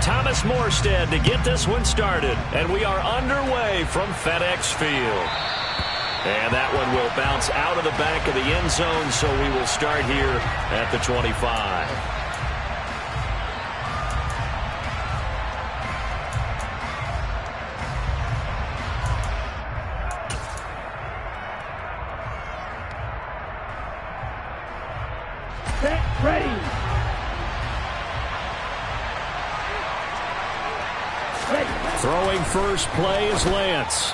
Thomas Morstead to get this one started. And we are underway from FedEx Field. And that one will bounce out of the back of the end zone, so we will start here at the 25. Set, ready. Throwing first play is Lance.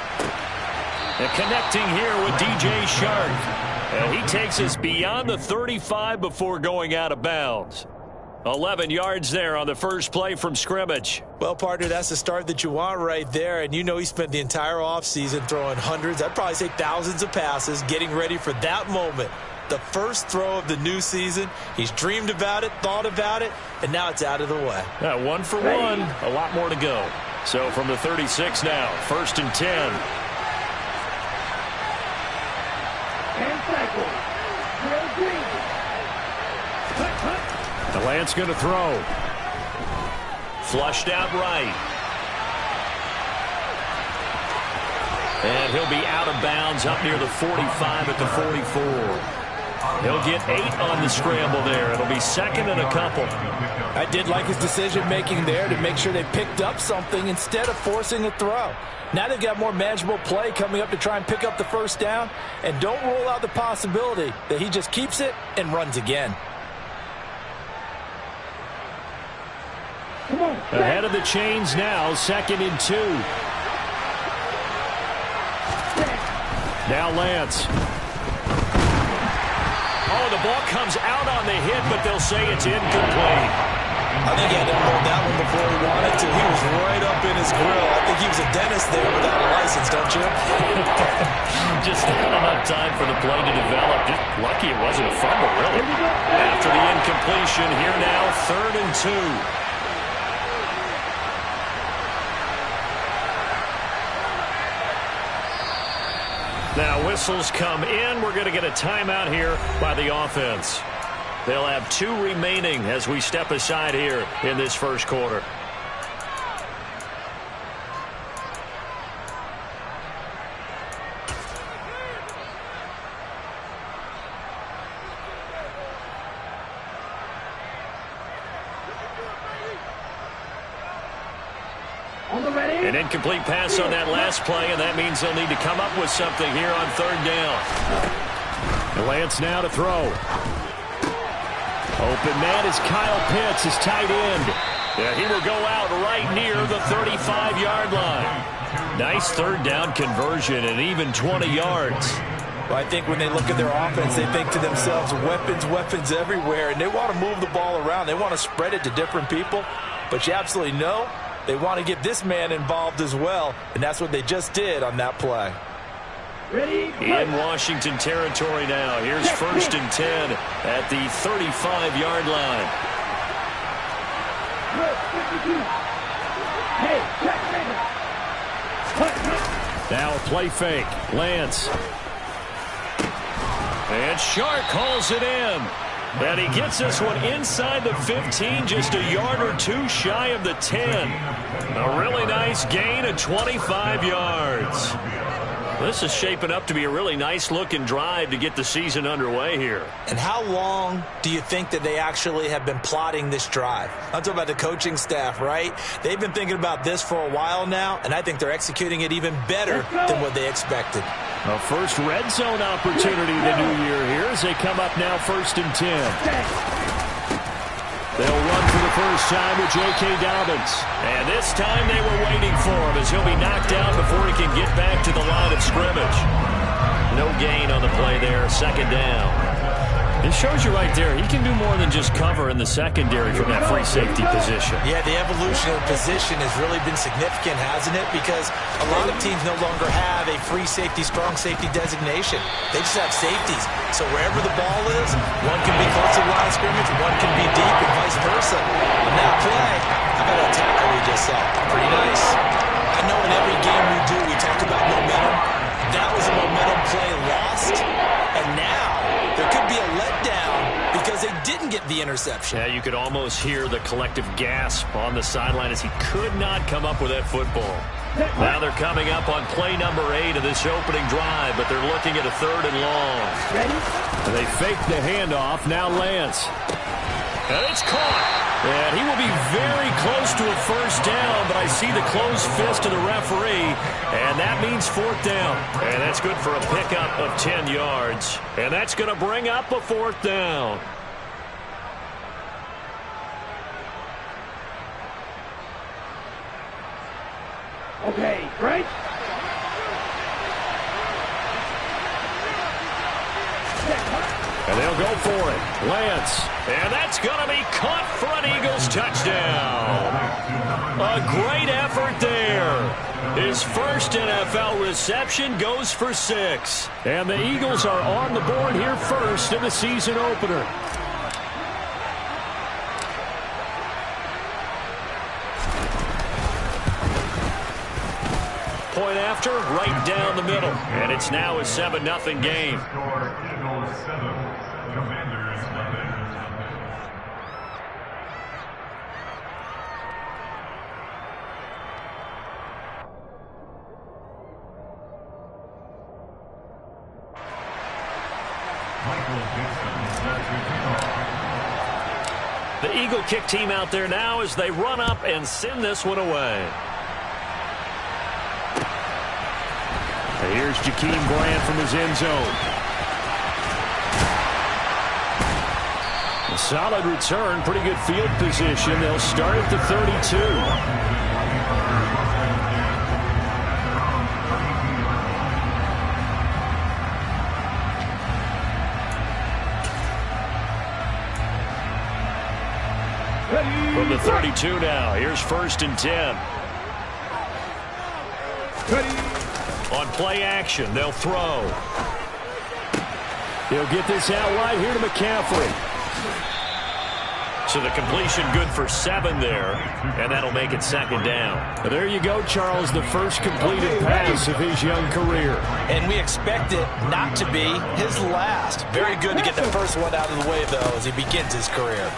And connecting here with DJ Shark. And he takes us beyond the 35 before going out of bounds. 11 yards there on the first play from scrimmage. Well, partner, that's the start that you want right there. And you know he spent the entire offseason throwing hundreds, I'd probably say thousands of passes, getting ready for that moment. The first throw of the new season. He's dreamed about it, thought about it, and now it's out of the way. 1 for 1. A lot more to go. So from the 36 now, 1st and 10. 10 cycles. The Lance going to throw. Flushed out right. And he'll be out of bounds up near the 45 at the 44. He'll get 8 on the scramble there. It'll be 2nd and a couple. I did like his decision-making there to make sure they picked up something instead of forcing a throw. Now they've got more manageable play coming up to try and pick up the first down. And don't rule out the possibility that he just keeps it and runs again. Ahead of the chains now, 2nd and 2. Now Lance. Oh, the ball comes out on the hit, but they'll say it's incomplete. I think he had to hold that one before he wanted to. He was right up in his grill. I think he was a dentist there without a license, don't you? Just not enough time for the play to develop. Just lucky it wasn't a fumble, really. After the incompletion, here now, 3rd and 2. Now whistles come in. We're going to get a timeout here by the offense. They'll have 2 remaining as we step aside here in this first quarter. An incomplete pass on that last play, and that means they'll need to come up with something here on 3rd down. Lance now to throw. Open man is Kyle Pitts, his tight end. Yeah, he will go out right near the 35-yard line. Nice 3rd down conversion and even 20 yards. Well, I think when they look at their offense, they think to themselves, weapons, weapons everywhere, and they want to move the ball around. They want to spread it to different people, but you absolutely know they want to get this man involved as well, and that's what they just did on that play. In Washington territory now. Here's 1st and 10 at the 35-yard line. Now a play fake. Lance. And Shark calls it in. And he gets this one inside the 15, just a yard or 2 shy of the 10. A really nice gain of 25 yards. This is shaping up to be a really nice-looking drive to get the season underway here. And how long do you think that they actually have been plotting this drive? I'm talking about the coaching staff, right? They've been thinking about this for a while now, and I think they're executing it even better than what they expected. A first red zone opportunity the new year here as they come up now 1st and 10. They'll run for the first time with J.K. Dobbins. And this time they were waiting for him as he'll be knocked down before he can get back to the line of scrimmage. No gain on the play there, 2nd down. It shows you right there, he can do more than just cover in the secondary from that free safety position. Yeah, the evolution of the position has really been significant, hasn't it? Because a lot of teams no longer have a free safety, strong safety designation. They just have safeties. So wherever the ball is, one can be close to the line of scrimmage, one can be deep, and vice versa. On that play, how about that tackle we just saw? Pretty nice. I know in every game we do, we talk about momentum. That was a momentum play lost, and now there could be a letdown because they didn't didn't get the interception. Yeah, you could almost hear the collective gasp on the sideline as he could not come up with that football. Now they're coming up on play number 8 of this opening drive, but they're looking at a 3rd and long. They fake the handoff. Now Lance. And it's caught. And he will be very close to a first down, but I see the closed fist of the referee, and that means 4th down. And that's good for a pickup of 10 yards. And that's going to bring up a 4th down. Okay, great. And they'll go for it. Lance. And that's going to be caught for an Eagles touchdown. A great effort there. His first NFL reception goes for 6. And the Eagles are on the board here first in the season opener. Point after, right down the middle. And it's now a 7-0 game. The Eagle kick team out there now as they run up and send this one away. Here's Jakeem Grant from his end zone. A solid return, pretty good field position. They'll start at the 32. From the 32 now, here's 1st and 10. On play action, they'll throw. He'll get this out wide here to McCaffrey. So the completion good for 7 there, and that'll make it 2nd down. There you go, Charles, the first completed pass of his young career. And we expect it not to be his last. Very good to get the first one out of the way, though, as he begins his career.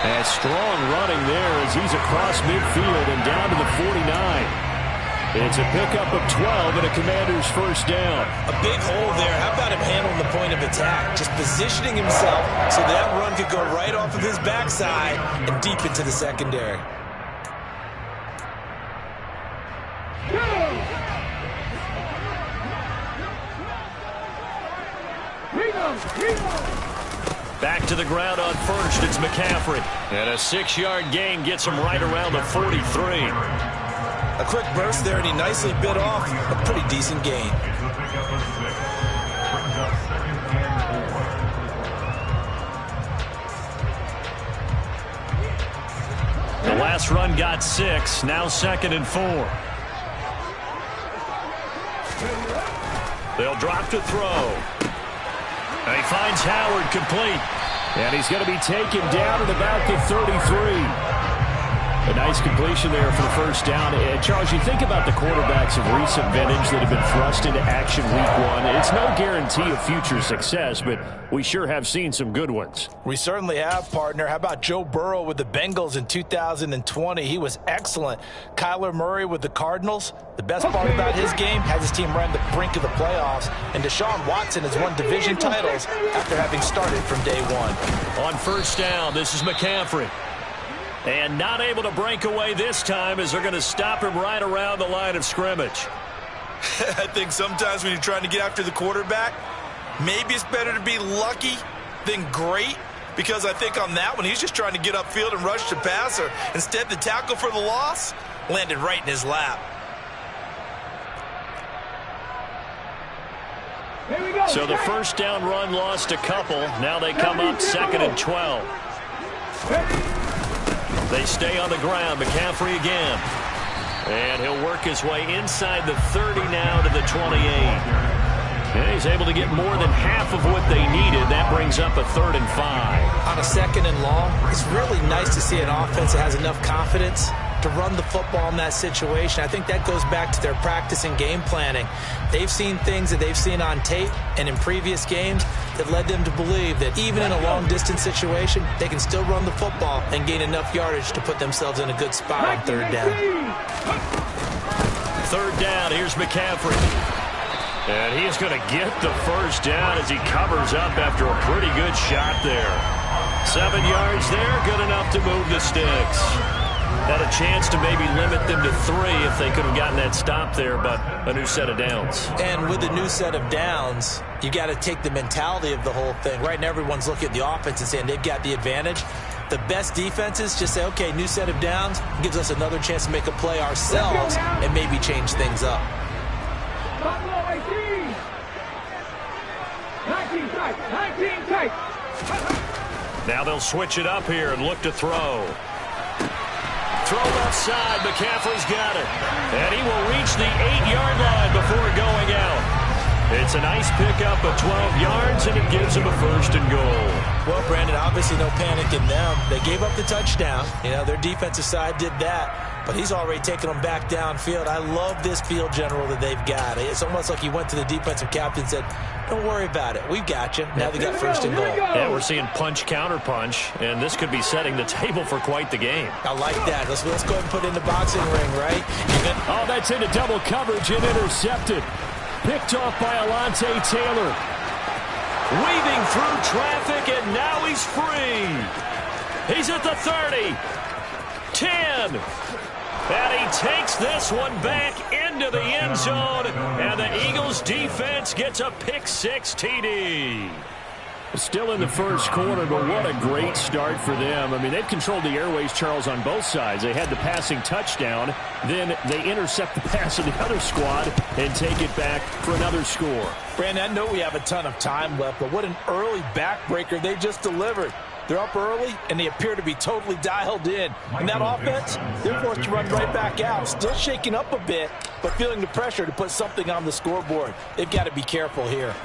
And strong running there as he's across midfield and down to the 49. It's a pickup of 12 and a Commander's first down. A big hole there. How about him handling the point of attack? Just positioning himself so that run could go right off of his backside and deep into the secondary. Back to the ground on 1st, it's McCaffrey. And a 6-yard gain gets him right around the 43. A quick burst there, and he nicely bit off a pretty decent gain. The last run got 6, now 2nd and 4. They'll drop to throw. And he finds Howard complete. And he's going to be taken down at about the 33. A nice completion there for the first down. And Charles, you think about the quarterbacks of recent vintage that have been thrust into action week 1. It's no guarantee of future success, but we sure have seen some good ones. We certainly have, partner. How about Joe Burrow with the Bengals in 2020? He was excellent. Kyler Murray with the Cardinals. The best part about his game has his team right on the brink of the playoffs. And Deshaun Watson has won division titles after having started from day 1. On first down, this is McCaffrey. And not able to break away this time as they're going to stop him right around the line of scrimmage. I think sometimes when you're trying to get after the quarterback, maybe it's better to be lucky than great, because I think on that one, he's just trying to get upfield and rush the passer. Instead, the tackle for the loss landed right in his lap. Here we go. So the first down run lost a couple. Now they come up 2nd and 12. They stay on the ground. McCaffrey again. And he'll work his way inside the 30 now to the 28. And he's able to get more than half of what they needed. That brings up a 3rd and 5. On a 2nd and long, it's really nice to see an offense that has enough confidence to run the football in that situation. I think that goes back to their practice and game planning. They've seen things that they've seen on tape and in previous games. that led them to believe that even in a long-distance situation, they can still run the football and gain enough yardage to put themselves in a good spot on third down. Third down, here's McCaffrey. And he's going to get the first down as he covers up after a pretty good shot there. 7 yards there, good enough to move the sticks. Had a chance to maybe limit them to 3 if they could have gotten that stop there, but a new set of downs. And with a new set of downs, you got to take the mentality of the whole thing. Right now, everyone's looking at the offense and saying they've got the advantage. The best defenses just say, okay, new set of downs, gives us another chance to make a play ourselves and maybe change things up. 19 tight. Now they'll switch it up here and look to throw. Throw left side. McCaffrey's got it. And he will reach the 8-yard line before going out. It's a nice pickup of 12 yards, and it gives him a 1st and goal. Well, Brandon, obviously no panic in them. They gave up the touchdown. You know, their defensive side did that. But he's already taken them back downfield. I love this field general that they've got. It's almost like he went to the defensive captain and said, don't worry about it. We've got you. Now they got 1st and goal. Yeah, we're seeing punch, counter punch, and this could be setting the table for quite the game. I like that. Let's go ahead and put it in the boxing ring, right? Oh, that's into double coverage and intercepted. Picked off by Alontae Taylor. Weaving through traffic, and now he's free. He's at the 30. 10. And he takes this one back into the end zone, and the Eagles defense gets a pick-6 TD. Still in the first quarter, but what a great start for them. I mean, they've controlled the airways, Charles, on both sides. They had the passing touchdown, then they intercept the pass of the other squad and take it back for another score. Brandon, I know we have a ton of time left, but what an early backbreaker they just delivered. They're up early, and they appear to be totally dialed in. And that offense, they're forced to run right back out. Still shaking up a bit, but feeling the pressure to put something on the scoreboard. They've got to be careful here.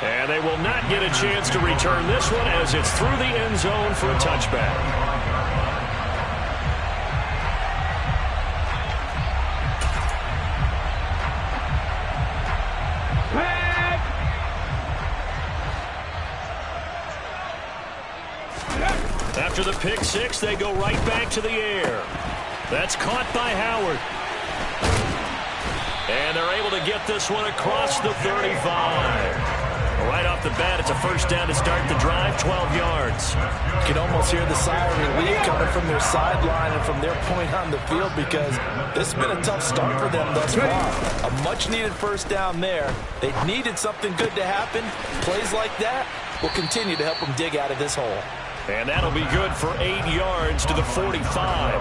And they will not get a chance to return this one as it's through the end zone for a touchback. After the pick-6, they go right back to the air. That's caught by Howard. And they're able to get this one across the 35. Right off the bat, it's a 1st down to start the drive, 12 yards. You can almost hear the sigh of relief coming from their sideline and from their point on the field because this has been a tough start for them thus far. A much-needed 1st down there. They needed something good to happen. Plays like that will continue to help them dig out of this hole. And that'll be good for 8 yards to the 45.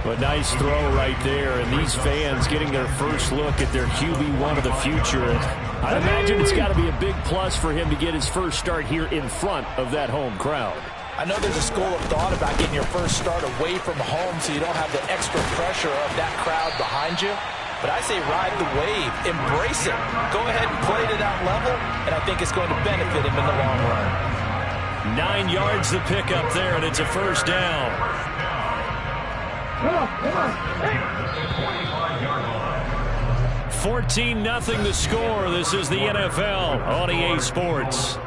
A nice throw right there, and these fans getting their first look at their QB1 of the future. I'd imagine it's got to be a big plus for him to get his first start here in front of that home crowd. I know there's a school of thought about getting your first start away from home so you don't have the extra pressure of that crowd behind you. But I say ride the wave, embrace it. Go ahead and play to that level, and I think it's going to benefit him in the long run. 9 yards the pickup there, and it's a 1st down. 14-0 the score. This is the NFL on EA Sports.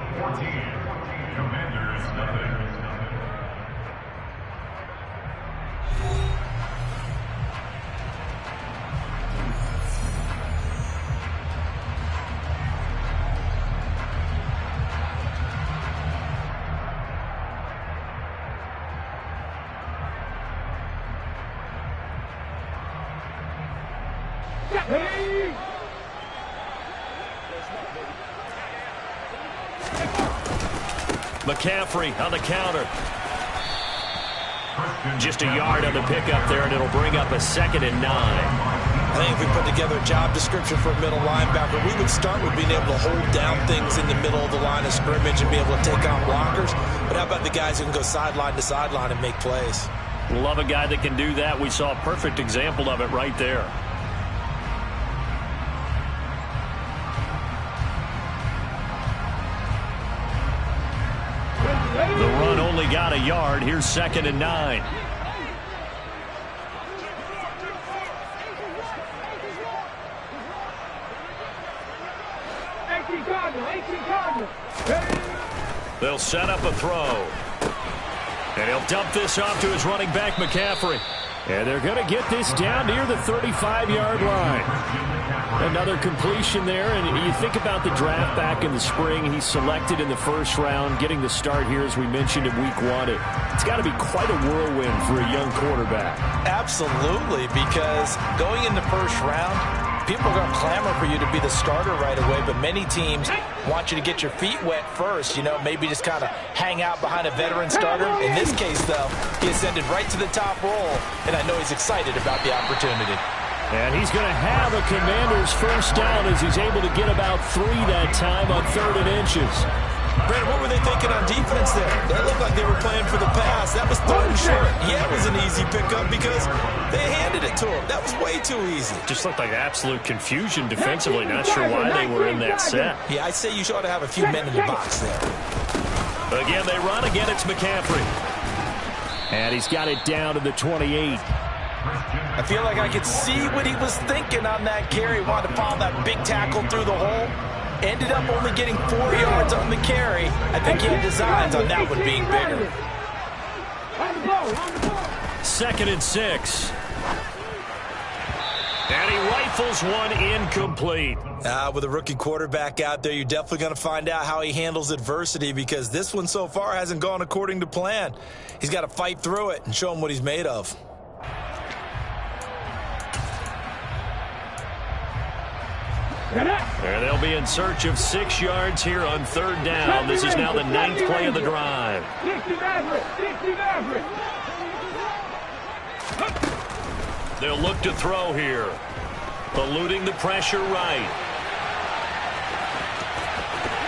McCaffrey on the counter. Just a yard on the pickup there, and it'll bring up a 2nd and 9. I think if we put together a job description for a middle linebacker, we would start with being able to hold down things in the middle of the line of scrimmage and be able to take on blockers. But how about the guys who can go sideline to sideline and make plays? Love a guy that can do that. We saw a perfect example of it right there. The run only got a yard. Here's 2nd and 9. They'll set up a throw. And he'll dump this off to his running back, McCaffrey. And they're going to get this down near the 35-yard line. Another completion there, and you think about the draft back in the spring. He's selected in the first round, getting the start here, as we mentioned, in week 1. It's got to be quite a whirlwind for a young quarterback. Absolutely, because going in the first round, people are going to clamor for you to be the starter right away, but many teams want you to get your feet wet first, maybe just kind of hang out behind a veteran starter. In this case, though, he ascended right to the top role, and I know he's excited about the opportunity. And he's going to have a Commander's first down as he's able to get about 3 that time on 3rd and inches. Brad, what were they thinking on defense there? That looked like they were playing for the pass. That was 3rd and short. Yeah, it was an easy pickup because they handed it to him. That was way too easy. Just looked like absolute confusion defensively. Not sure why they were in that set. Yeah, I'd say you ought to have a few men in the box there. Again, they run. Again, it's McCaffrey. And he's got it down to the 28. I feel like I could see what he was thinking on that carry. Wanted to follow that big tackle through the hole. Ended up only getting 4 yards on the carry. I think he had designs on that one being bigger. 2nd and 6. And he rifles one incomplete. With a rookie quarterback out there, you're definitely going to find out how he handles adversity, because this one so far hasn't gone according to plan. He's got to fight through it and show him what he's made of. And they'll be in search of 6 yards here on 3rd down. This is now the 9th play of the drive. They'll look to throw here. Eluding the pressure right.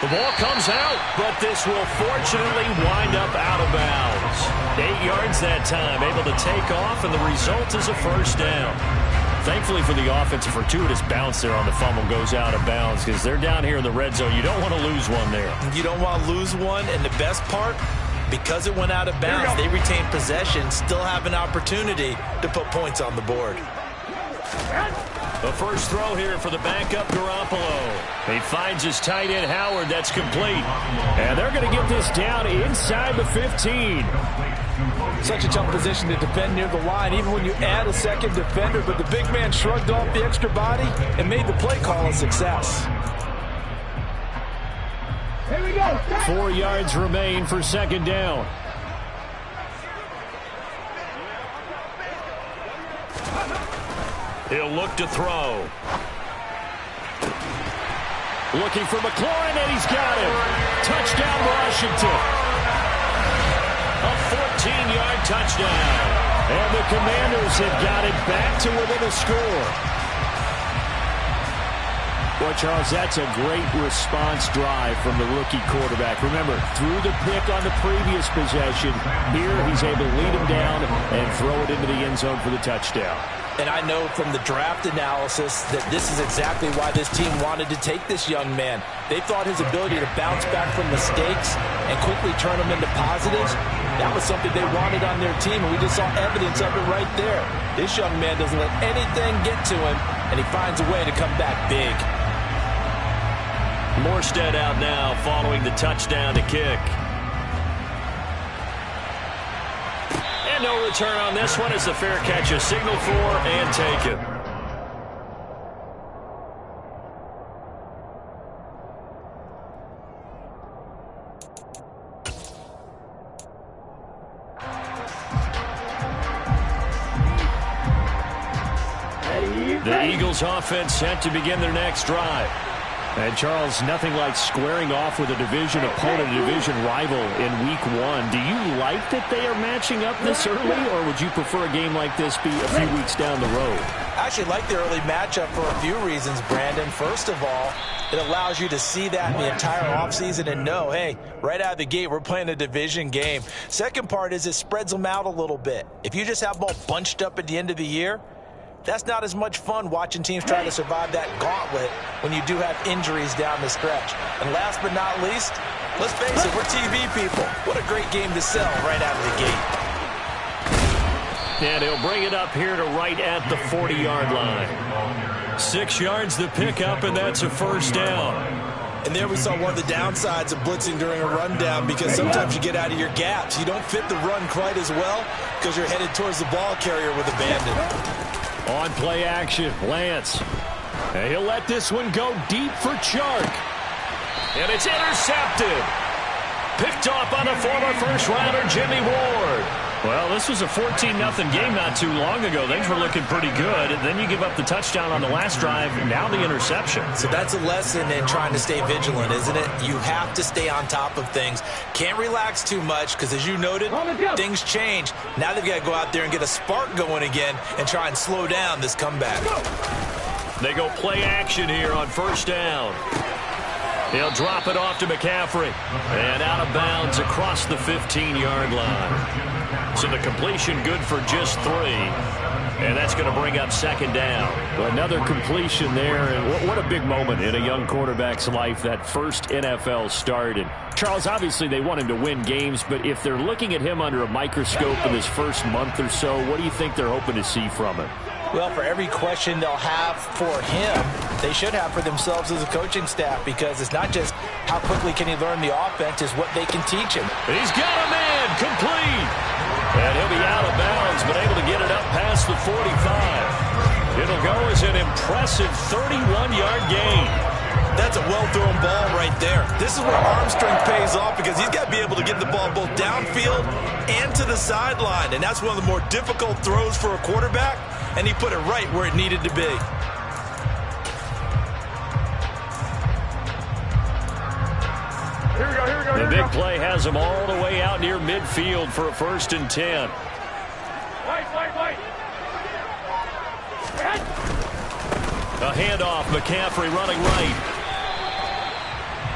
The ball comes out, but this will fortunately wind up out of bounds. 8 yards that time, able to take off, and the result is a first down. Thankfully for the offense, a fortuitous bounce there on the fumble goes out of bounds, because they're down here in the red zone. You don't want to lose one there. You don't want to lose one, and the best part, because it went out of bounds, they retain possession, still have an opportunity to put points on the board. The first throw here for the backup Garoppolo. He finds his tight end Howard. That's complete. And they're going to get this down inside the 15. Such a tough position to defend near the line, even when you add a second defender. But the big man shrugged off the extra body and made the play call a success. Here we go. 4 yards remain for 2nd down. He'll look to throw. Looking for McLaurin, and he's got him. Touchdown, Washington. A 14-yard touchdown. And the Commanders have got it back to within a score. Well, Charles, that's a great response drive from the rookie quarterback. Remember, threw the pick on the previous possession. Here, he's able to lead him down and throw it into the end zone for the touchdown. And I know from the draft analysis that this is exactly why this team wanted to take this young man. They thought his ability to bounce back from mistakes and quickly turn them into positives, that was something they wanted on their team, and we just saw evidence of it right there. This young man doesn't let anything get to him, and he finds a way to come back big. Morstead out now following the touchdown to kick. And no return on this one as the fair catch is signaled for and taken. The Eagles offense set to begin their next drive. And, Charles, nothing like squaring off with a division opponent, a division rival in Week 1. Do you like that they are matching up this early, or would you prefer a game like this be a few weeks down the road? I actually like the early matchup for a few reasons, Brandon. First of all, it allows you to see that in the entire offseason and know, hey, right out of the gate, we're playing a division game. Second part is it spreads them out a little bit. If you just have them all bunched up at the end of the year, that's not as much fun watching teams try to survive that gauntlet when you do have injuries down the stretch. And last but not least, let's face it, we're TV people. What a great game to sell right out of the gate. And he'll bring it up here to right at the 40-yard line. 6 yards the pickup, and that's a first down. And there we saw one of the downsides of blitzing during a rundown, because sometimes you get out of your gaps. You don't fit the run quite as well because you're headed towards the ball carrier with abandon. On play action, Lance. And he'll let this one go deep for Chark. And it's intercepted. Picked off by the former first-rounder Jimmy Ward. Well, this was a 14-0 game not too long ago. Things were looking pretty good. And then you give up the touchdown on the last drive, now the interception. So that's a lesson in trying to stay vigilant, isn't it? You have to stay on top of things. Can't relax too much because, as you noted, things change. Now they've got to go out there and get a spark going again and try and slow down this comeback. They go play action here on first down. He'll drop it off to McCaffrey. And out of bounds across the 15-yard line. So the completion good for just 3. And that's going to bring up second down. Well, another completion there. And what a big moment in a young quarterback's life, that first NFL start. And Charles, obviously they want him to win games, but if they're looking at him under a microscope in his first month or so, what do you think they're hoping to see from him? Well, for every question they'll have for him, they should have for themselves as a coaching staff, because it's not just how quickly can he learn the offense, it's what they can teach him. He's got a man complete. And he'll be out of bounds, but able to get it up past the 45. It'll go as an impressive 31-yard gain. That's a well-thrown ball right there. This is where arm strength pays off, because he's got to be able to get the ball both downfield and to the sideline. And that's one of the more difficult throws for a quarterback, and he put it right where it needed to be. Here we go. The big play has him all the way out near midfield for a 1st and 10. White. A handoff, McCaffrey running right.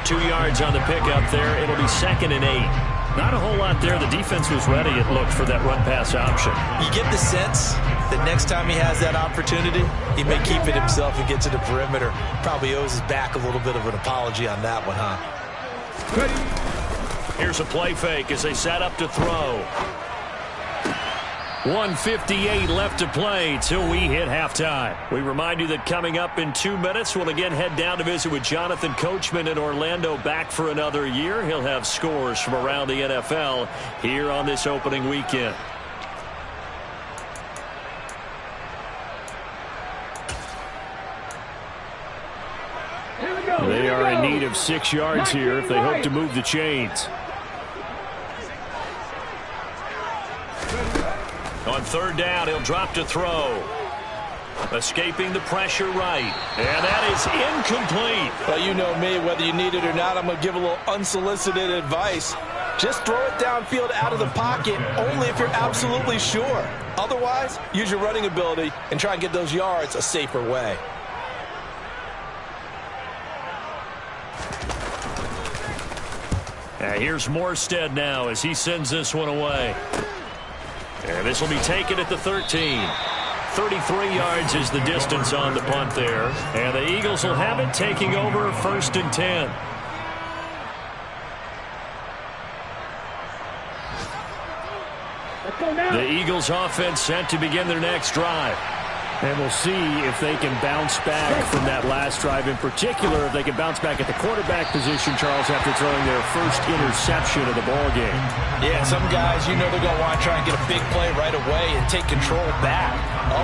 2 yards on the pickup there. It'll be 2nd and 8. Not a whole lot there. The defense was ready, it looked, for that run-pass option. You get the sense that next time he has that opportunity, he may keep it himself and get to the perimeter. Probably owes his back a little bit of an apology on that one, huh? Here's a play fake as they set up to throw. 1:58 left to play till we hit halftime. We remind you that coming up in 2 minutes, we'll again head down to visit with Jonathan Coachman in Orlando, back for another year. He'll have scores from around the NFL here on this opening weekend. They are in need of 6 yards here if they hope to move the chains. On 3rd down, he'll drop to throw. Escaping the pressure right. And that is incomplete. Well, you know me, whether you need it or not, I'm going to give a little unsolicited advice. Just throw it downfield out of the pocket only if you're absolutely sure. Otherwise, use your running ability and try and get those yards a safer way. Here's Morstead now as he sends this one away. And this will be taken at the 13. 33 yards is the distance on the punt there. And the Eagles will have it, taking over 1st and 10. The Eagles offense set to begin their next drive. And we'll see if they can bounce back from that last drive. In particular, if they can bounce back at the quarterback position, Charles, after throwing their first interception of the ball game. Yeah, some guys, you know, they're going to want to try and get a big play right away and take control back.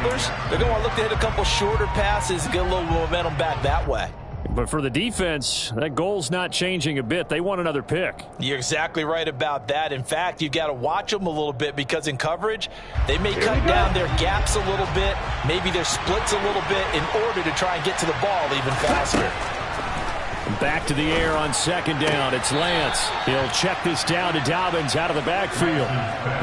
Others, they're going to want to look to hit a couple shorter passes and get a little momentum back that way. But for the defense, that goal's not changing a bit. They want another pick. You're exactly right about that. In fact, you've got to watch them a little bit, because in coverage, they may cut down their gaps a little bit, maybe their splits a little bit, in order to try and get to the ball even faster. Back to the air on 2nd down. It's Lance. He'll check this down to Dobbins out of the backfield.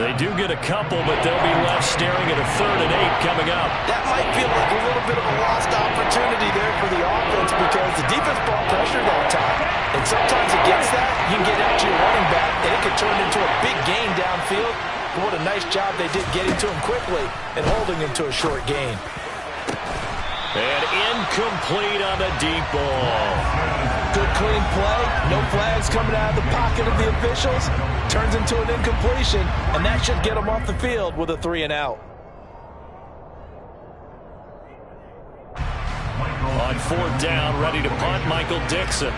They do get a couple, but they'll be left staring at a 3rd and 8 coming up. That might feel like a little bit of a lost opportunity there for the offense, because the defense brought pressure that time. And sometimes against that, you can get out to your running back, and it could turn into a big gain downfield. But what a nice job they did getting to him quickly and holding him to a short gain. And incomplete on the deep ball. Good clean play. No flags coming out of the pocket of the officials. Turns into an incompletion, and that should get them off the field with a 3 and out. On 4th down, ready to punt, Michael Dixon.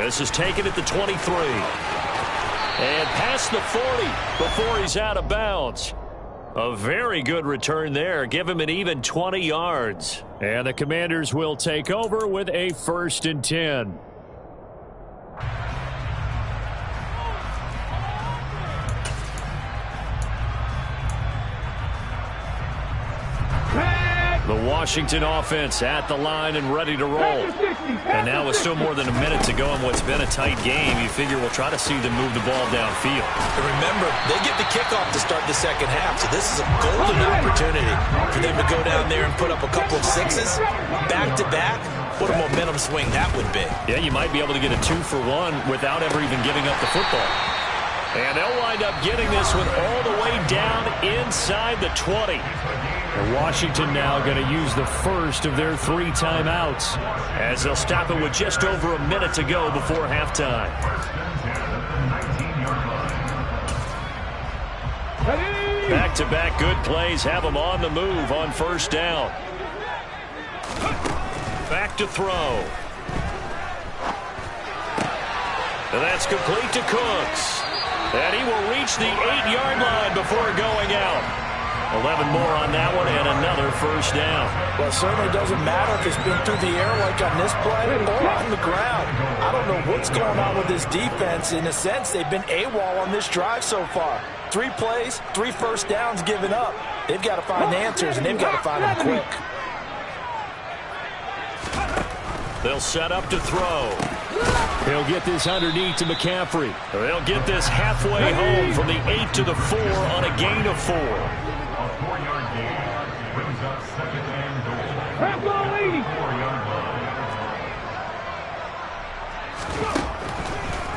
This is taken at the 23. And past the 40 before he's out of bounds. A very good return there. Give him an even 20 yards. And the Commanders will take over with a 1st and 10. The Washington offense at the line and ready to roll. And now with still more than a minute to go in what's been a tight game, you figure we'll try to see them move the ball downfield. And remember, they get the kickoff to start the second half, so this is a golden opportunity for them to go down there and put up a couple of sixes back-to-back. What a momentum swing that would be. Yeah, you might be able to get a 2-for-1 without ever even giving up the football. And they'll wind up getting this one all the way down inside the 20. And Washington now going to use the first of their 3 timeouts as they'll stop it with just over a minute to go before halftime. Back-to-back good plays have them on the move on 1st down. Back to throw. And that's complete to Cooks. And he will reach the 8-yard line before going out. 11 more on that one and another 1st down. Well, it certainly doesn't matter if it's been through the air like on this play or on the ground. I don't know what's going on with this defense. In a sense, they've been AWOL on this drive so far. 3 plays, 3 first downs given up. They've got to find answers, and they've got to find them quick. They'll set up to throw. He'll get this underneath to McCaffrey. They'll get this halfway home from the 8 to the 4 on a gain of 4.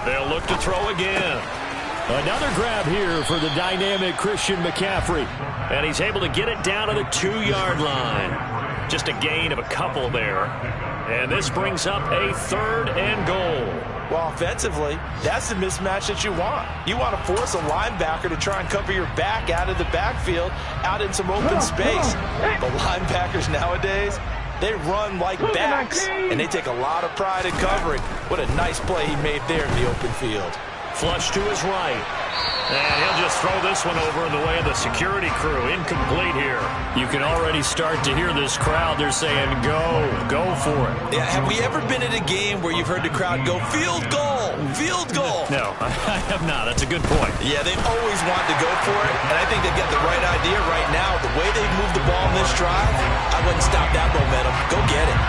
They'll look to throw again. Another grab here for the dynamic Christian McCaffrey. And he's able to get it down to the 2-yard line. Just a gain of a couple there. And this brings up a 3rd and goal. Well, offensively, that's the mismatch that you want. You want to force a linebacker to try and cover your back out of the backfield, out in some open space. But linebackers nowadays, they run like backs, and they take a lot of pride in covering. What a nice play he made there in the open field. Flush to his right. And he'll just throw this one over in the way of the security crew. Incomplete here. You can already start to hear this crowd. They're saying, go for it. Yeah, have we ever been at a game where you've heard the crowd go, field goal, field goal? No, I have not. That's a good point. Yeah, they always want to go for it, and I think they've got the right idea right now. The way they've moved the ball in this drive, I wouldn't stop that momentum. Go get it.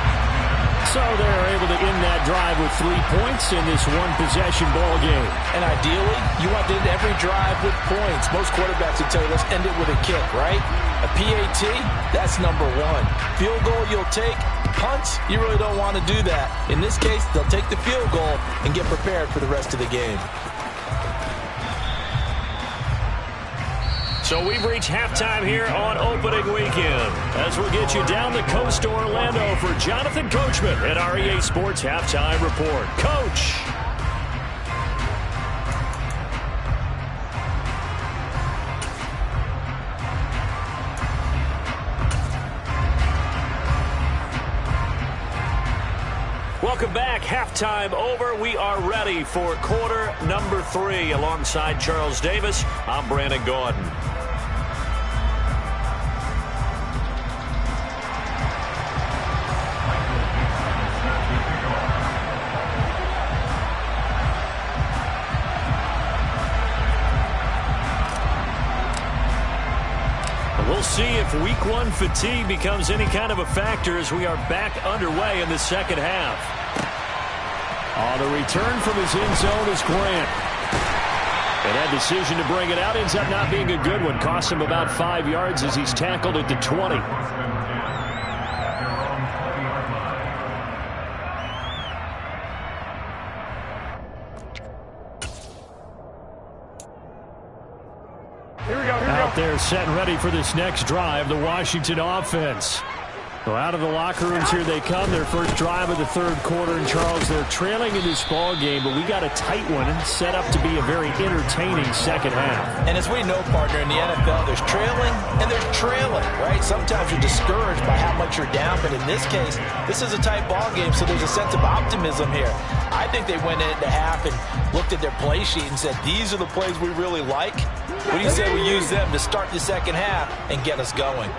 So they're able to end that drive with 3 points in this one-possession ball game. And ideally, you want to end every drive with points. Most quarterbacks would tell you, let's end it with a kick, right? A PAT, that's number 1. Field goal you'll take. Punts, you really don't want to do that. In this case, they'll take the field goal and get prepared for the rest of the game. So we've reached halftime here on opening weekend as we'll get you down the coast to Orlando for Jonathan Coachman at our EA Sports Halftime Report. Coach. Welcome back. Halftime over. We are ready for quarter number 3. Alongside Charles Davis, I'm Brandon Gordon. We'll see if week 1 fatigue becomes any kind of a factor as we are back underway in the second half. The return from his end zone is Grant. And that decision to bring it out ends up not being a good one. Cost him about 5 yards as he's tackled at the 20. Out there set and ready for this next drive, the Washington offense. So out of the locker rooms here they come. Their first drive of the third quarter. And, Charles, they're trailing in this ball game, but we got a tight one and set up to be a very entertaining second half. And as we know, partner, in the NFL, there's trailing and there's trailing, right? Sometimes you're discouraged by how much you're down, but in this case, this is a tight ball game, so there's a sense of optimism here. I think they went into half and looked at their play sheet and said, these are the plays we really like. What do you say we use them to start the second half and get us going?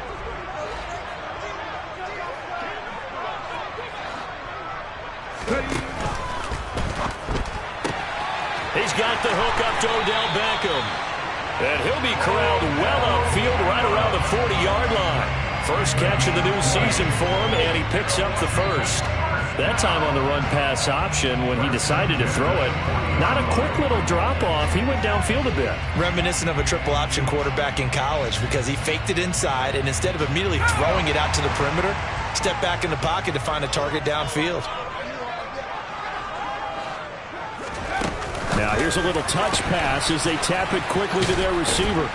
He's got the hook up to Odell Beckham. And he'll be corralled well upfield right around the 40-yard line. First catch of the new season for him, and he picks up the first. That time on the run-pass option when he decided to throw it. Not a quick little drop-off. He went downfield a bit. Reminiscent of a triple option quarterback in college because he faked it inside, and instead of immediately throwing it out to the perimeter, stepped back in the pocket to find a target downfield. Now here's a little touch pass as they tap it quickly to their receiver.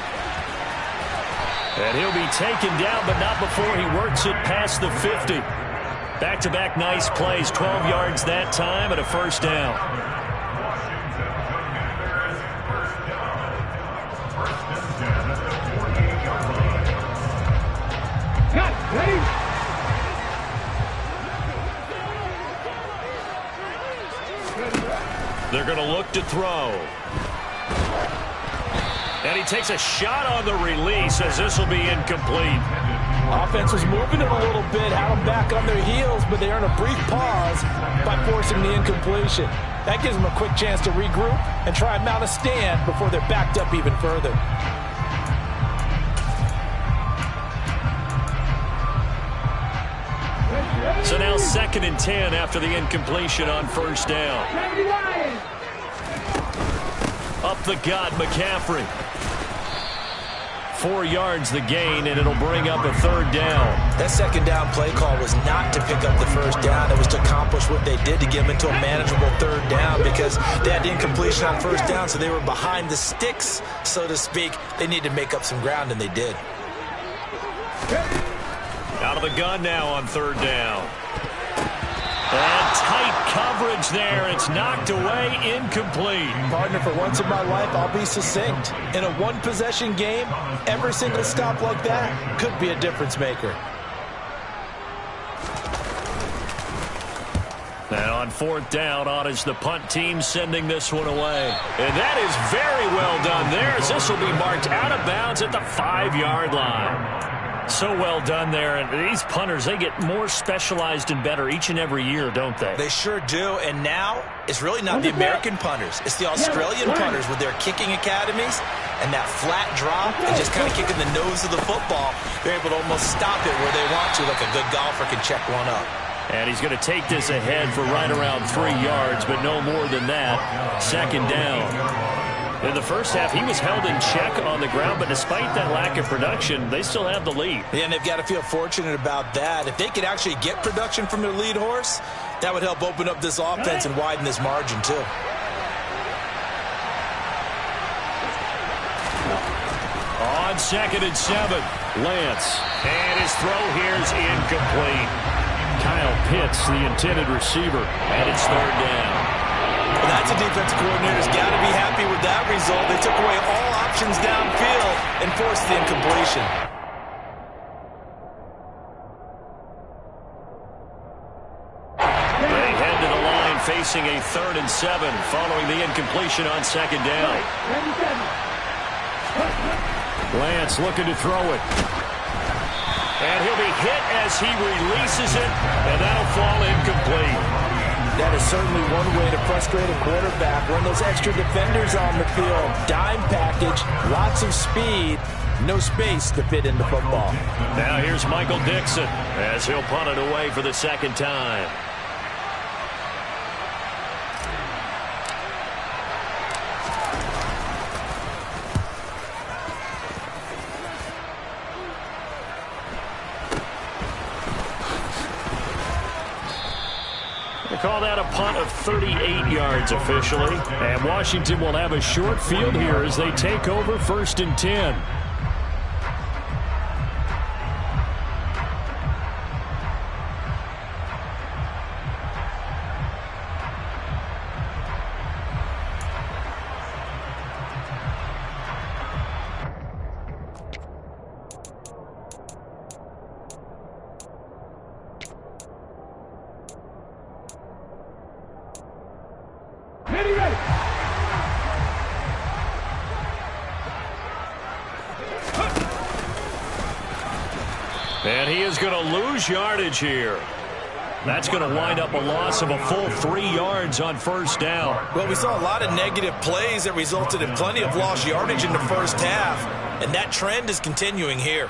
And he'll be taken down, but not before he works it past the 50. Back-to-back nice plays, 12 yards that time and a first down. They're going to look to throw. And he takes a shot on the release as this will be incomplete. Offense was moving it a little bit, had them back on their heels, but they earn a brief pause by forcing the incompletion. That gives them a quick chance to regroup and try and mount a stand before they're backed up even further. So now 2nd and 10 after the incompletion on first down. Up the gut, McCaffrey. 4 yards the gain, and it'll bring up a third down. That second down play call was not to pick up the first down. It was to accomplish what they did to get them into a manageable third down because they had the incompletion on first down, so they were behind the sticks, so to speak. They needed to make up some ground, and they did. Out of the gun now on third down. And tight coverage there. It's knocked away, incomplete. Partner, for once in my life, I'll be succinct. In a one-possession game, every single stop like that could be a difference maker. And on fourth down, on is the punt team sending this one away. And that is very well done there, as this will be marked out of bounds at the 5-yard line. So well done there. And these punters, they get more specialized and better each and every year, don't they? They sure do. And now it's really not the American punters. It's the Australian punters with their kicking academies and that flat drop and just kind of kicking the nose of the football. They're able to almost stop it where they want to, like a good golfer can check one up. And he's going to take this ahead for right around 3 yards, but no more than that. Second down. In the first half, he was held in check on the ground, but despite that lack of production, they still have the lead. Yeah, and they've got to feel fortunate about that. If they could actually get production from their lead horse, that would help open up this offense and widen this margin, too. On 2nd and 7, Lance. And his throw here is incomplete. Kyle Pitts, the intended receiver, and it's third down. Well, that's a defensive coordinator's got to be happy with that result. They took away all options downfield and forced the incompletion. They head to the line facing a 3rd and 7 following the incompletion on second down. Lance looking to throw it. And he'll be hit as he releases it, and that'll fall incomplete. That is certainly one way to frustrate a quarterback. Run those extra defenders on the field. Dime package, lots of speed, no space to fit into football. Now here's Michael Dixon as he'll punt it away for the second time. They call that a punt of 38 yards officially. And Washington will have a short field here as they take over 1st and 10. he is going to lose yardage here. That's going to wind up a loss of a full 3 yards on first down. Well, we saw a lot of negative plays that resulted in plenty of lost yardage in the first half, and that trend is continuing here.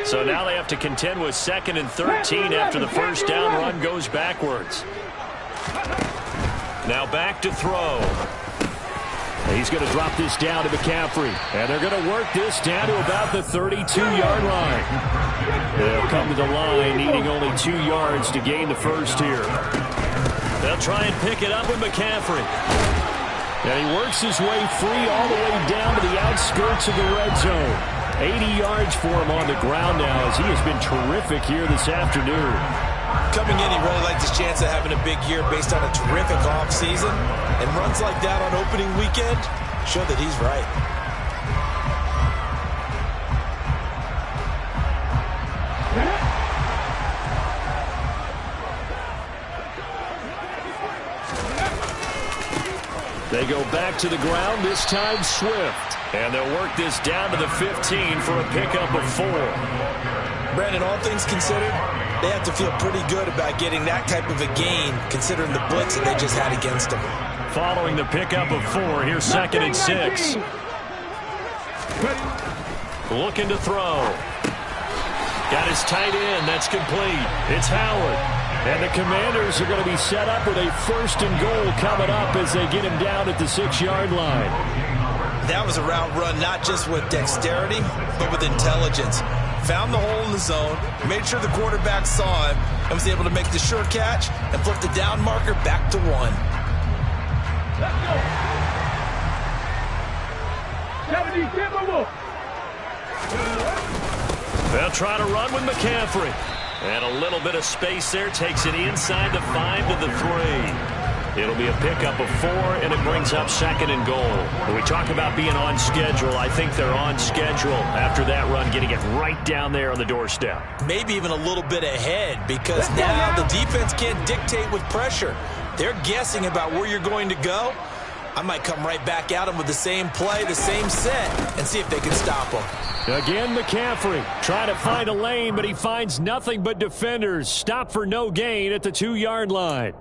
So now they have to contend with 2nd and 13 after the first down run goes backwards. Now back to throw. He's going to drop this down to McCaffrey. And they're going to work this down to about the 32-yard line. They'll come to the line needing only 2 yards to gain the first here. They'll try and pick it up with McCaffrey. And he works his way free all the way down to the outskirts of the red zone. 80 yards for him on the ground now as he has been terrific here this afternoon. Coming in, he really liked his chance of having a big year based on a terrific offseason. And runs like that on opening weekend show that he's right. They go back to the ground, this time Swift. And they'll work this down to the 15 for a pickup of 4. Brandon, all things considered, they have to feel pretty good about getting that type of a gain, considering the blitz that they just had against them. Following the pickup of 4, here's 2nd and 6. Looking to throw. Got his tight end, that's complete. It's Howard. And the Commanders are going to be set up with a 1st and goal coming up as they get him down at the 6-yard line. That was a route run not just with dexterity, but with intelligence. Found the hole in the zone, made sure the quarterback saw him, and was able to make the sure catch and flip the down marker back to 1. Let's go. They'll try to run with McCaffrey. And a little bit of space there takes it inside the 5 to the 3. It'll be a pickup of 4, and it brings up 2nd and goal. When we talk about being on schedule, I think they're on schedule after that run, getting it right down there on the doorstep. Maybe even a little bit ahead, because now the defense can't dictate with pressure. They're guessing about where you're going to go. I might come right back at them with the same play, the same set, and see if they can stop them. Again, McCaffrey trying to find a lane, but he finds nothing but defenders. Stop for no gain at the 2-yard line.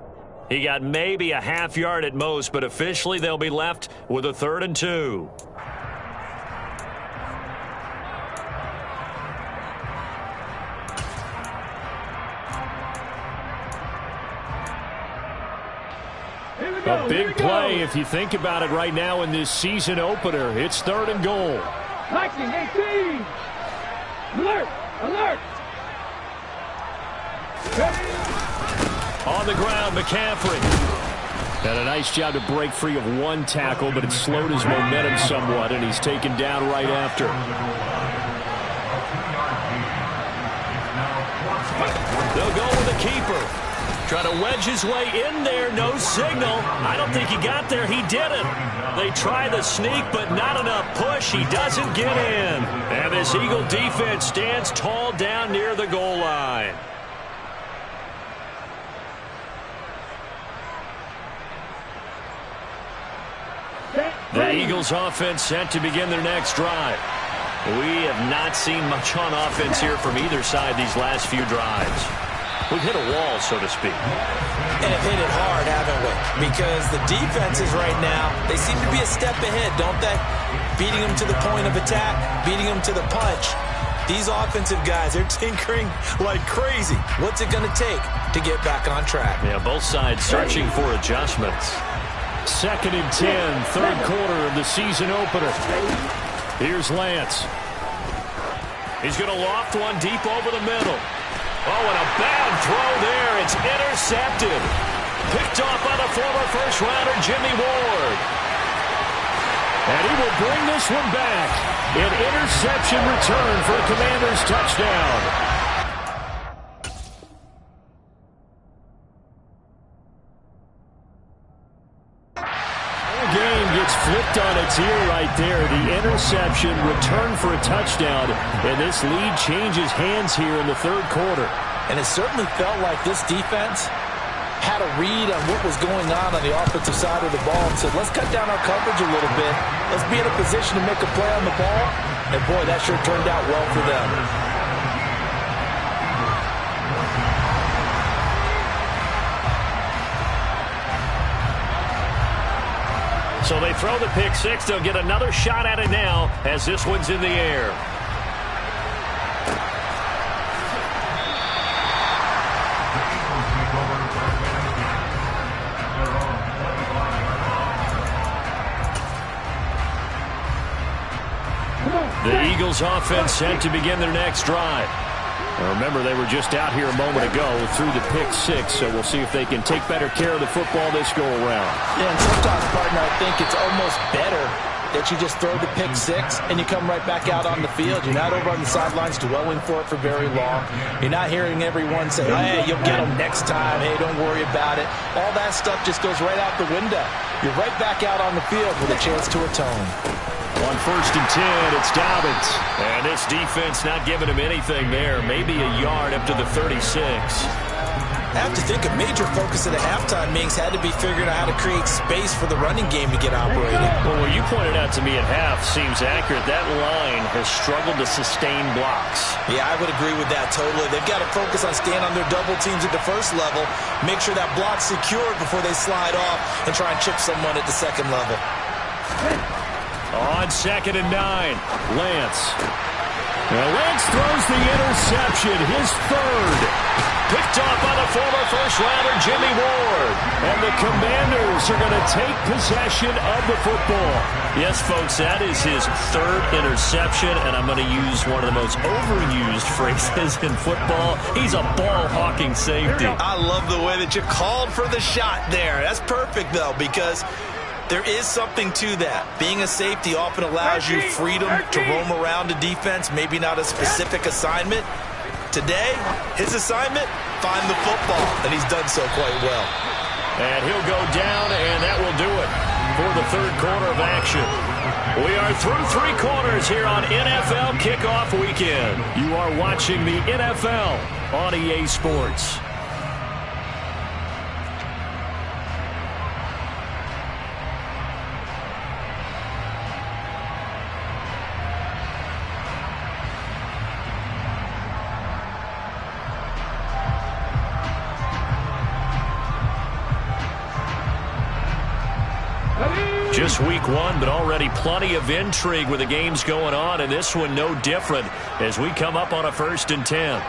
He got maybe a half yard at most, but officially they'll be left with a 3rd and 2. A big play if you think about it right now in this season opener. It's 3rd and goal. 19-18. Alert! Alert! On the ground, McCaffrey. Got a nice job to break free of 1 tackle, but it slowed his momentum somewhat, and he's taken down right after. They'll go with the keeper. Try to wedge his way in there. No signal. I don't think he got there. He didn't. They try the sneak, but not enough push. He doesn't get in. And this Eagle defense stands tall down near the goal line. The Eagles offense set to begin their next drive. We have not seen much on offense here from either side these last few drives. We've hit a wall, so to speak. And have hit it hard, haven't we? Because the defenses right now, they seem to be a step ahead, don't they? Beating them to the point of attack, beating them to the punch. These offensive guys, they're tinkering like crazy. What's it going to take to get back on track? Yeah, both sides searching for adjustments. 2nd and 10, 3rd quarter of the season opener. Here's Lance. He's going to loft one deep over the middle. Oh, and a bad throw there. It's intercepted. Picked off by the former first-rounder Jimmy Ward. And he will bring this one back. An interception return for a Commanders touchdown. Flipped on its ear right there. The interception, return for a touchdown, and this lead changes hands here in the 3rd quarter. And it certainly felt like this defense had a read on what was going on the offensive side of the ball and said, let's cut down our coverage a little bit. Let's be in a position to make a play on the ball. And, boy, that sure turned out well for them. So they throw the pick six. They'll get another shot at it now as this one's in the air. The Eagles offense set to begin their next drive. Now remember, they were just out here a moment ago through the pick six, so we'll see if they can take better care of the football this go-around. Yeah, and sometimes, partner, I think it's almost better that you just throw the pick six and you come right back out on the field. You're not over on the sidelines dwelling for it for very long. You're not hearing everyone say, hey, you'll get them next time. Hey, don't worry about it. All that stuff just goes right out the window. You're right back out on the field with a chance to atone. On 1st and 10, it's Dobbins. And this defense not giving him anything there. Maybe a yard up to the 36. I have to think a major focus at the halftime meetings had to be figuring out how to create space for the running game to get operating. Well, what you pointed out to me at half seems accurate. That line has struggled to sustain blocks. Yeah, I would agree with that totally. They've got to focus on staying on their double teams at the first level, make sure that block's secured before they slide off and try and chip someone at the second level. On 2nd and 9, Lance. Now Lance throws the interception, his third. Picked off by the former first-rounder Jimmy Ward. And the Commanders are going to take possession of the football. Yes, folks, that is his third interception, and I'm going to use one of the most overused phrases in football. He's a ball-hawking safety. I love the way that you called for the shot there. That's perfect, though, because there is something to that. Being a safety often allows you freedom to roam around a defense, maybe not a specific assignment. Today, his assignment, find the football, and he's done so quite well. And he'll go down, and that will do it for the third quarter of action. We are through 3 quarters here on NFL Kickoff Weekend. You are watching the NFL on EA Sports. Just week 1, but already plenty of intrigue with the games going on, and this one no different as we come up on a 1st and 10.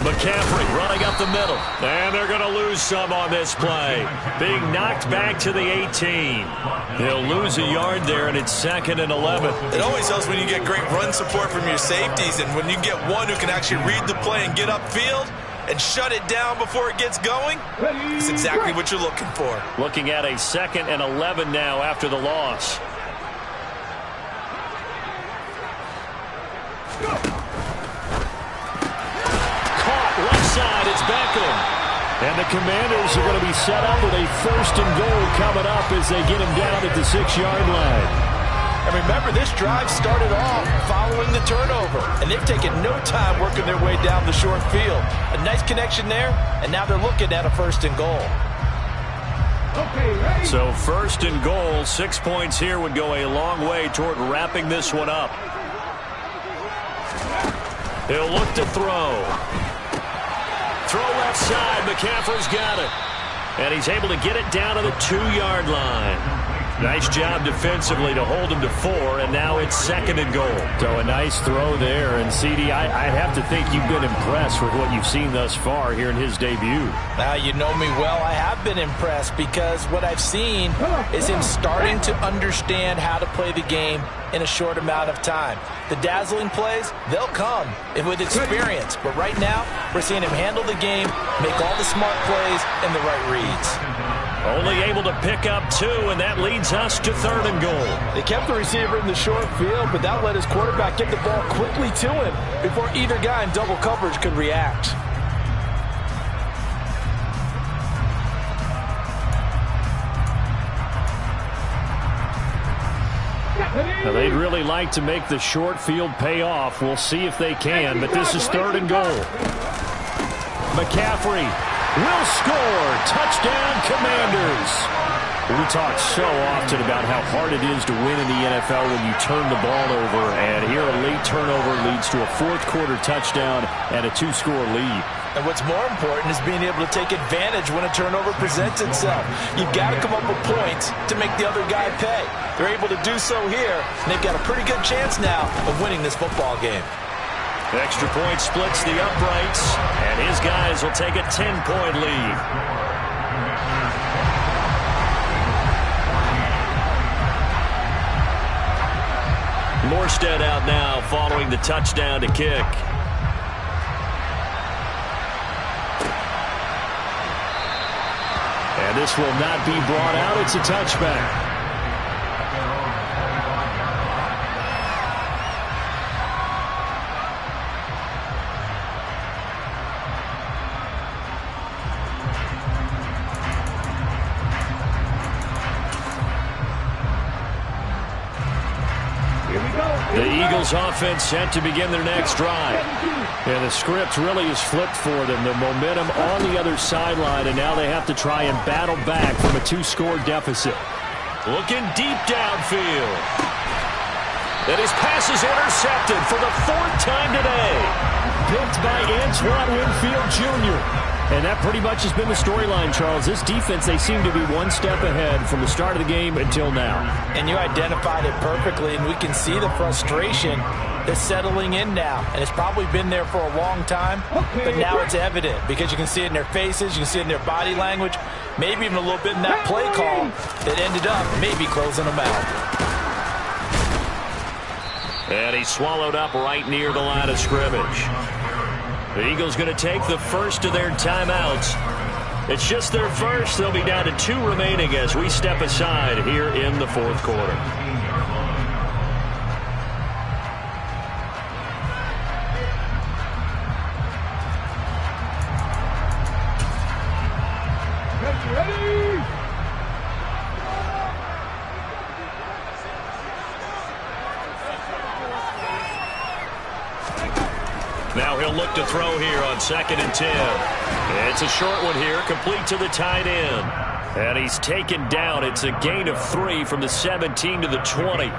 McCaffrey running up the middle, and they're going to lose some on this play. Being knocked back to the 18. They'll lose a yard there, and it's 2nd and 11. It always helps when you get great run support from your safeties, and when you get one who can actually read the play and get upfield and shut it down before it gets going, it's exactly what you're looking for. Looking at a 2nd and 11 now after the loss. Caught left side, it's Beckham. And the Commanders are going to be set up with a 1st and goal coming up as they get him down at the 6-yard line. And remember, this drive started off following the turnover, and they've taken no time working their way down the short field. A nice connection there, and now they're looking at a 1st and goal. So 1st and goal, 6 points here would go a long way toward wrapping this one up. He'll look to throw. Throw left side, McCaffrey's got it. And he's able to get it down to the 2-yard line. Nice job defensively to hold him to 4, and now it's 2nd and goal. So a nice throw there, and CD, I'd have to think you've been impressed with what you've seen thus far here in his debut. Now, you know me well. I have been impressed because what I've seen is him starting to understand how to play the game in a short amount of time. The dazzling plays, they'll come with experience, but right now we're seeing him handle the game, make all the smart plays, and the right reads. Only able to pick up 2, and that leads us to 3rd and goal. They kept the receiver in the short field, but that let his quarterback get the ball quickly to him before either guy in double coverage could react. Now, they'd really like to make the short field pay off. We'll see if they can, but this is 3rd and goal. McCaffrey will score. Touchdown, Commanders. We talk so often about how hard it is to win in the NFL when you turn the ball over, and here a late turnover leads to a 4th-quarter touchdown and a 2-score lead. And what's more important is being able to take advantage when a turnover presents itself. You've got to come up with points to make the other guy pay. They're able to do so here, and they've got a pretty good chance now of winning this football game. The extra point splits the uprights, and his guys will take a 10-point lead. Morstead out now following the touchdown to kick. And this will not be brought out. It's a touchback. The Eagles offense set to begin their next drive. And the script really is flipped for them. The momentum on the other sideline, and now they have to try and battle back from a 2-score deficit. Looking deep downfield. And his pass is intercepted for the 4th time today. Picked by Antoine Winfield Jr. And that pretty much has been the storyline, Charles. This defense, they seem to be one step ahead from the start of the game until now. And you identified it perfectly, and we can see the frustration that's settling in now. And it's probably been there for a long time, but now it's evident because you can see it in their faces, you can see it in their body language, maybe even a little bit in that play call that ended up maybe closing them out. And he swallowed up right near the line of scrimmage. The Eagles going to take the first of their timeouts. It's just their first. They'll be down to 2 remaining as we step aside here in the 4th quarter. Now he'll look to throw here on 2nd and 10. It's a short one here, complete to the tight end. And he's taken down. It's a gain of 3 from the 17 to the 20.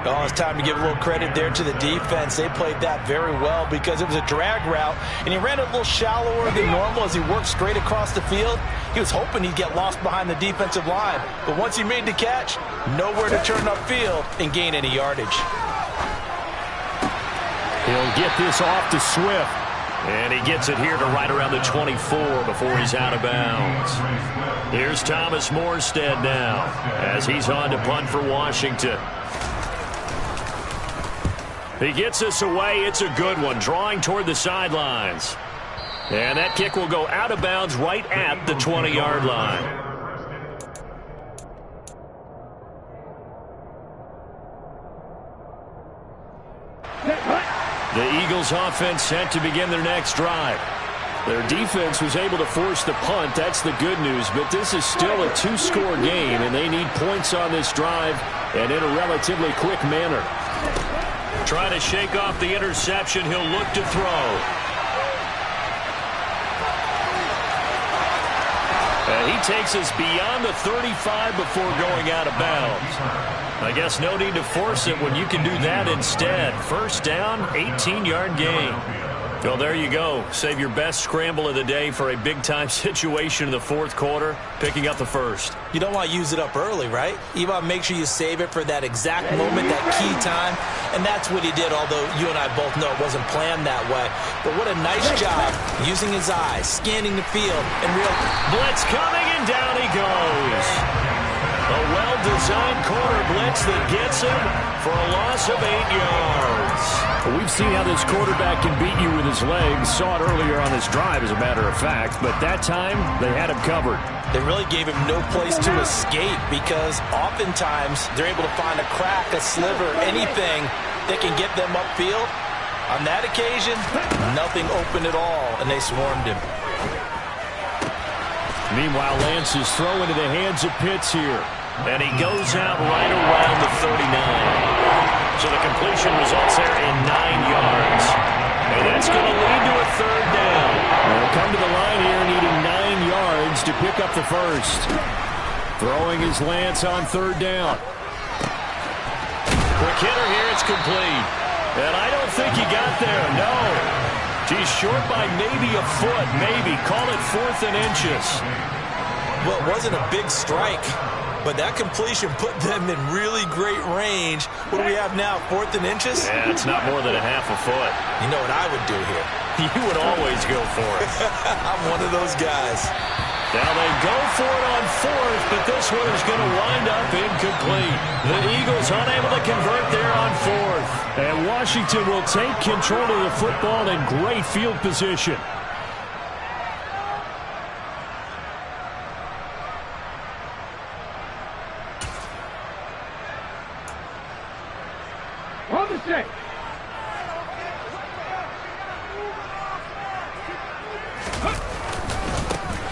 Oh, it's time to give a little credit there to the defense. They played that very well because it was a drag route, and he ran it a little shallower than normal as he worked straight across the field. He was hoping he'd get lost behind the defensive line, but once he made the catch, nowhere to turn upfield and gain any yardage. He'll get this off to Swift, and he gets it here to right around the 24 before he's out of bounds. Here's Thomas Morstead now as he's on to punt for Washington. He gets us away. It's a good one, drawing toward the sidelines. And that kick will go out of bounds right at the 20-yard line. The Eagles offense set to begin their next drive. Their defense was able to force the punt. That's the good news, but this is still a 2-score game, and they need points on this drive and in a relatively quick manner. Trying to shake off the interception. He'll look to throw. And he takes us beyond the 35 before going out of bounds. I guess no need to force it when you can do that instead. First down, 18-yard gain. Well, there you go. Save your best scramble of the day for a big-time situation in the 4th quarter, picking up the first. You don't want to use it up early, right? You want to make sure you save it for that exact moment, that key time. And that's what he did, although you and I both know it wasn't planned that way. But what a nice job using his eyes, scanning the field, and real blitz coming, and down he goes. A well-designed corner blitz that gets him for a loss of 8 yards. We've seen how this quarterback can beat you with his legs. Saw it earlier on this drive, as a matter of fact. But that time, they had him covered. They really gave him no place to escape because oftentimes they're able to find a crack, a sliver, anything that can get them upfield. On that occasion, nothing open at all, and they swarmed him. Meanwhile, Lance is throwing into the hands of Pitts here. And he goes out right around the 39. So the completion results there in 9 yards. And that's going to lead to a third down. They'll come to the line here needing 9 yards to pick up the first. Throwing his Lance on third down. Quick hitter here, it's complete. And I don't think he got there, no. He's short by maybe a foot, maybe. Call it 4th and inches. Well, it wasn't a big strike, but that completion put them in really great range. What do we have now, 4th and inches? Yeah, it's not more than a half a foot. You know what I would do here? You would always go for it. I'm one of those guys. Now they go for it on 4th, but this one is going to wind up incomplete. The Eagles unable to convert there on 4th. And Washington will take control of the football in great field position. On the shake.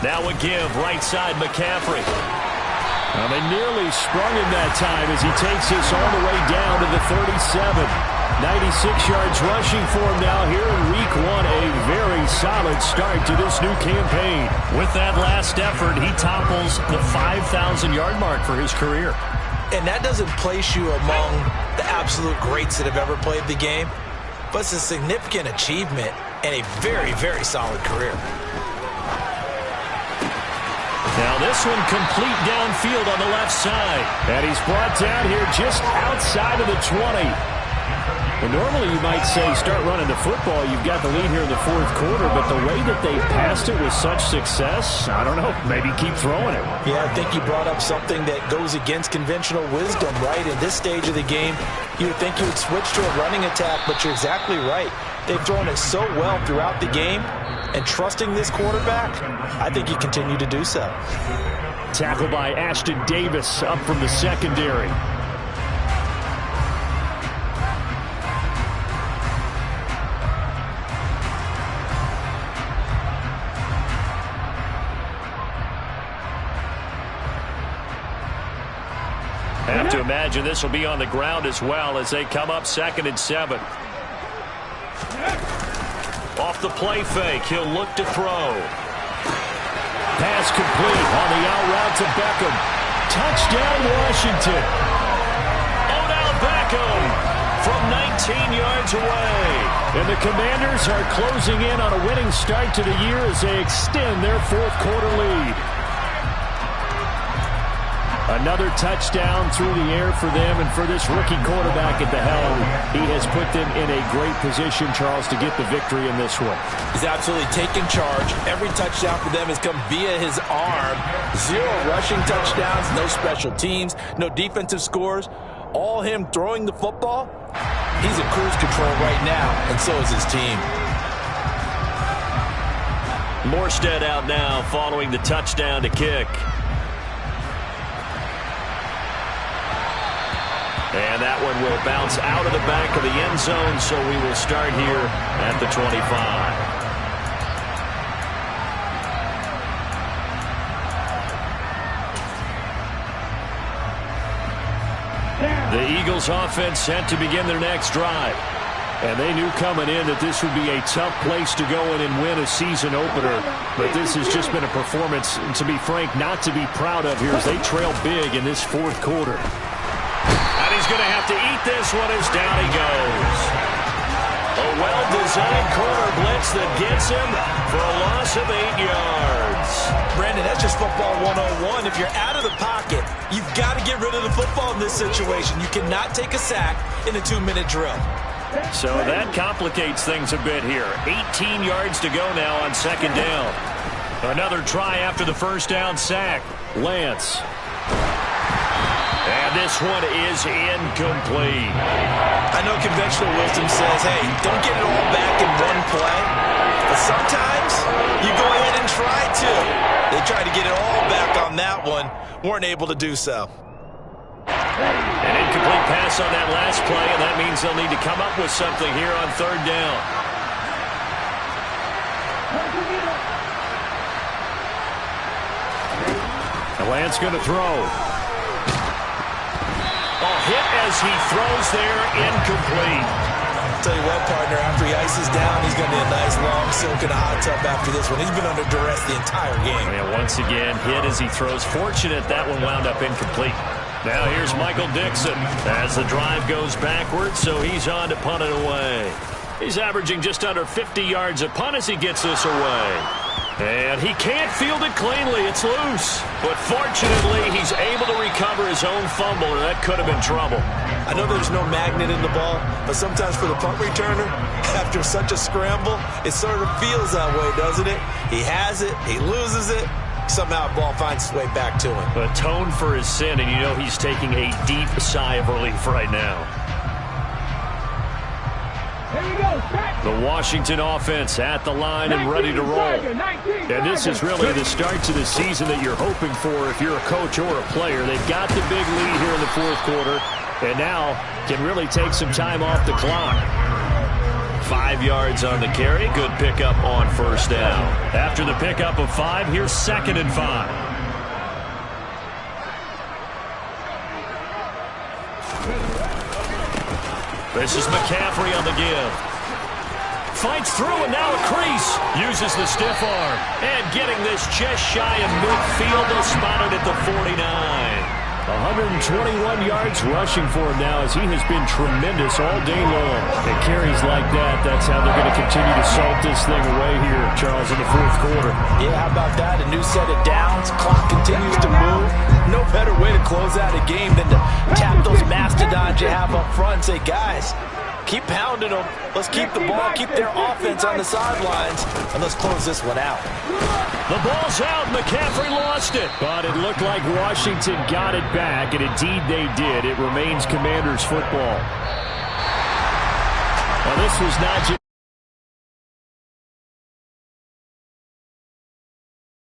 Now a give, right side McCaffrey. Well, they nearly sprung him that time as he takes this all the way down to the 37. 96 yards rushing for him now here in week 1. A very solid start to this new campaign. With that last effort, he topples the 5,000-yard mark for his career. And that doesn't place you among the absolute greats that have ever played the game, but it's a significant achievement and a very, very solid career. Now this one complete downfield on the left side. And he's brought down here just outside of the 20. And normally you might say start running the football. You've got the lead here in the 4th quarter. But the way that they passed it with such success, I don't know, maybe keep throwing it. Yeah, I think you brought up something that goes against conventional wisdom, right? In this stage of the game, you would think you would switch to a running attack, but you're exactly right. They've thrown it so well throughout the game. And trusting this quarterback, I think you continue to do so. Tackle by Ashton Davis up from the secondary. Have to imagine this will be on the ground as well as they come up 2nd and 7. Off the play fake, he'll look to throw. Pass complete on the out route to Beckham. Touchdown, Washington. Odell Beckham from 19 yards away. And the Commanders are closing in on a winning start to the year as they extend their 4th quarter lead. Another touchdown through the air for them, and for this rookie quarterback at the helm, he has put them in a great position, Charles, to get the victory in this one. He's absolutely taken charge. Every touchdown for them has come via his arm. 0 rushing touchdowns, no special teams, no defensive scores. All him throwing the football. He's in cruise control right now, and so is his team. Morstead out now following the touchdown to kick. And that one will bounce out of the back of the end zone, so we will start here at the 25. The Eagles offense set to begin their next drive. And they knew coming in that this would be a tough place to go in and win a season opener. But this has just been a performance, and to be frank, not to be proud of here as they trail big in this 4th quarter. And he's going to have to eat this one as down he goes. A well-designed corner blitz that gets him for a loss of 8 yards. Brandon, that's just football 101. If you're out of the pocket, you've got to get rid of the football in this situation. You cannot take a sack in a 2-minute drill. So that complicates things a bit here. 18 yards to go now on 2nd down. Another try after the first down sack. Lance. And this one is incomplete. I know conventional wisdom says, hey, don't get it all back in one play. But sometimes you go ahead and try to. They tried to get it all back on that one. Weren't able to do so. An incomplete pass on that last play, and that means they'll need to come up with something here on 3rd down. Lance going to throw. hit as he throws there, incomplete. Tell you what, partner, after he ices down, he's going to need a nice long soak in a hot tub after this one. He's been under duress the entire game. And once again, hit as he throws. Fortunate that one wound up incomplete. Now here's Michael Dixon as the drive goes backwards, so he's on to punt it away. He's averaging just under 50 yards a punt as he gets this away. And he can't field it cleanly. It's loose. But fortunately, he's able to recover his own fumble, and that could have been trouble. I know there's no magnet in the ball, but sometimes for the punt returner, after such a scramble, it sort of feels that way, doesn't it? He has it, he loses it, somehow the ball finds its way back to him. Atone for his sin, and you know he's taking a deep sigh of relief right now. The Washington offense at the line and ready to roll. And this is really the start to the season that you're hoping for if you're a coach or a player. They've got the big lead here in the fourth quarter, and now can really take some time off the clock. 5 yards on the carry. Good pickup on first down. After the pickup of 5, here's 2nd and 5. This is McCaffrey on the give. Fights through and now a crease. Uses the stiff arm. And getting this just shy of midfield. They'll spot it at the 49. 121 yards rushing for him now as he has been tremendous all day long. And carries like that, that's how they're going to continue to salt this thing away here, Charles, in the fourth quarter. Yeah, how about that? A new set of downs. Clock continues to move. No better way to close out a game than to tap those mastodons you have up front and say, guys, keep pounding them. Let's keep the ball, keep their offense on the sidelines, and let's close this one out. The ball's out. McCaffrey lost it. But it looked like Washington got it back, and indeed they did. It remains Commanders football. Well, this was not just